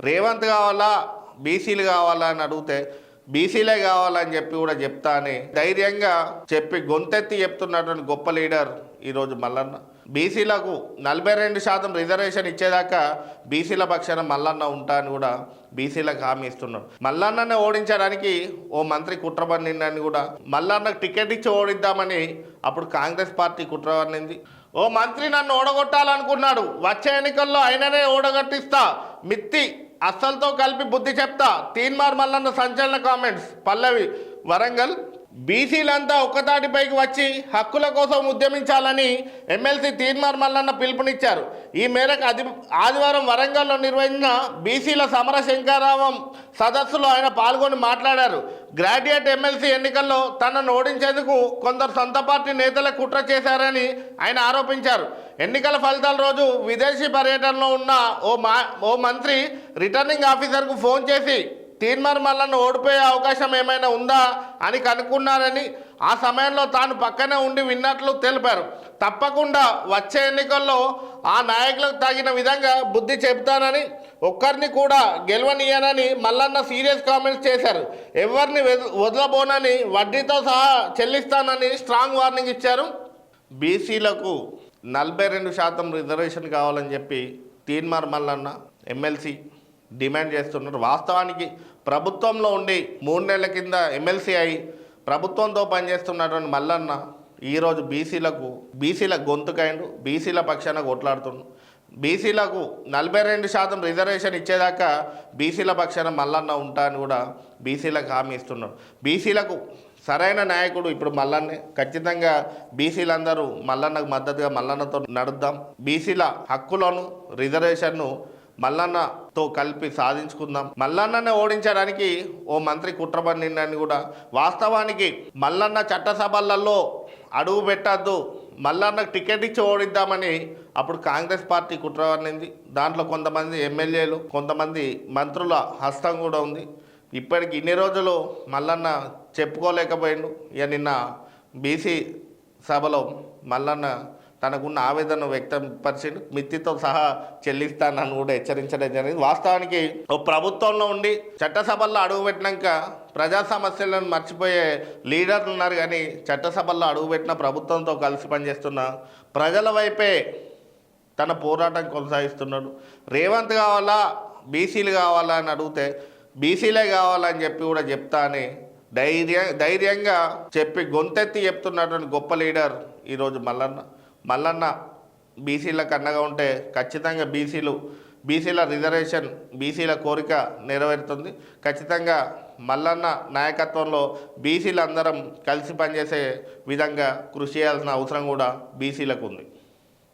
రేవంత్ కావాలా బీసీలు కావాలా అని అడిగితే బీసీలే కావాలని చెప్పి కూడా చెప్తా అని ధైర్యంగా చెప్పి గొంతెత్తి చెప్తున్నటువంటి గొప్ప లీడర్ ఈరోజు మల్లన్న. బీసీలకు 42% రిజర్వేషన్ ఇచ్చేదాకా బీసీల పక్షాన మల్లన్న ఉంటా అని కూడా బీసీలకు హామీ ఇస్తున్నాడు. మల్లన్ననే ఓడించడానికి ఓ మంత్రి కుట్ర పన్నిందని కూడా మల్లన్నకు టికెట్ ఇచ్చి ఓడిద్దామని అప్పుడు కాంగ్రెస్ పార్టీ కుట్ర పన్నింది. ఓ మంత్రి నన్ను ఓడగొట్టాలనుకున్నాడు, వచ్చే ఎన్నికల్లో ఆయననే ఓడగొట్టిస్తా, మిత్తి అస్సలతో కలిపి బుద్ధి చెప్తా. తీన్మార్ మల్లన్న సంచలన కామెంట్స్. పల్లవి వరంగల్. బీసీలంతా ఒక్కతాటిపైకి వచ్చి హక్కుల కోసం ఉద్యమించాలని ఎమ్మెల్సీ తీన్మార్ మల్లన్న పిలుపునిచ్చారు. ఈ మేరకు ఆదివారం వరంగల్లో నిర్వహించిన బీసీల సమర శంకారావం సదస్సులో ఆయన పాల్గొని మాట్లాడారు. గ్రాడ్యుయేట్ ఎమ్మెల్సీ ఎన్నికల్లో తనను ఓడించేందుకు కొందరు సొంత పార్టీ నేతల కుట్ర చేశారని ఆయన ఆరోపించారు. ఎన్నికల ఫలితాల రోజు విదేశీ పర్యటనలో ఉన్న ఓ మంత్రి రిటర్నింగ్ ఆఫీసర్కు ఫోన్ చేసి తీన్మార్ మల్లన్న ఓడిపోయే అవకాశం ఏమైనా ఉందా అని కనుక్కున్నారని, ఆ సమయంలో తాను పక్కనే ఉండి విన్నట్లు తెలిపారు. తప్పకుండా వచ్చే ఎన్నికల్లో ఆ నాయకులకు తగిన విధంగా బుద్ధి చెబుతానని, ఒక్కరిని కూడా గెలవనీయనని మల్లన్న సీరియస్ కామెంట్స్ చేశారు. ఎవరిని వదలబోనని, వడ్డీతో సహా చెల్లిస్తానని స్ట్రాంగ్ వార్నింగ్ ఇచ్చారు. బీసీలకు 42% రిజర్వేషన్ కావాలని చెప్పి తీన్మార్ మల్లన్న ఎమ్మెల్సీ డిమాండ్ చేస్తున్నారు. వాస్తవానికి ప్రభుత్వంలో ఉండి 3 నెలల కింద ఎమ్మెల్సీ అయి ప్రభుత్వంతో పనిచేస్తున్నటువంటి మల్లన్న ఈరోజు బీసీల గొంతుకైండు, బీసీల పక్షాన కొట్లాడుతున్నాడు. బీసీలకు 42% రిజర్వేషన్ ఇచ్చేదాకా బీసీల పక్షాన మల్లన్న ఉంటా అని కూడా బీసీలకు హామీ ఇస్తున్నాడు. బీసీలకు సరైన నాయకుడు ఇప్పుడు మల్లన్నే. ఖచ్చితంగా బీసీలందరూ మల్లన్నకు మద్దతుగా మల్లన్నతో నడుద్దాం. బీసీల హక్కులను రిజర్వేషన్ను మల్లన్నతో కలిపి సాధించుకుందాం. మల్లన్ననే ఓడించడానికి ఓ మంత్రి కుట్ర పన్నిందని కూడా వాస్తవానికి మల్లన్న చట్టసభలలో అడుగు పెట్టద్దు, మల్లన్నకు టికెట్ ఇచ్చి ఓడిద్దామని అప్పుడు కాంగ్రెస్ పార్టీ కుట్ర పన్నింది. దాంట్లో కొంతమంది ఎమ్మెల్యేలు, కొంతమంది మంత్రుల హస్తం కూడా ఉంది. ఇప్పటికి ఇన్ని రోజులు మల్లన్న చెప్పుకోలేకపోయిండు. ఇక నిన్న బీసీ సభలో మల్లన్న తనకున్న ఆవేదన వ్యక్తపరిచిండు. మిత్తితో సహా చెల్లిస్తానని కూడా హెచ్చరించడం జరిగింది. వాస్తవానికి ఓ ప్రభుత్వంలో ఉండి చట్టసభల్లో అడుగుపెట్టినాక ప్రజా సమస్యలను మర్చిపోయే లీడర్లు ఉన్నారు, కానీ చట్టసభల్లో అడుగుపెట్టిన ప్రభుత్వంతో కలిసి పనిచేస్తున్న ప్రజల వైపే తన పోరాటం కొనసాగిస్తున్నాడు. రేవంత్ కావాలా బీసీలు కావాలా అని అడిగితే బీసీలే కావాలని చెప్పి కూడా చెప్తా అని ధైర్యంగా చెప్పి గొంతెత్తి చెప్తున్నటువంటి గొప్ప లీడర్ ఈరోజు మల్లన్న బీసీలకు అండగా ఉంటే ఖచ్చితంగా బీసీల రిజర్వేషన్, బీసీల కోరిక నెరవేరుతుంది. ఖచ్చితంగా మల్లన్న నాయకత్వంలో బీసీలందరం కలిసి పనిచేసే విధంగా కృషి చేయాల్సిన అవసరం కూడా బీసీలకు ఉంది.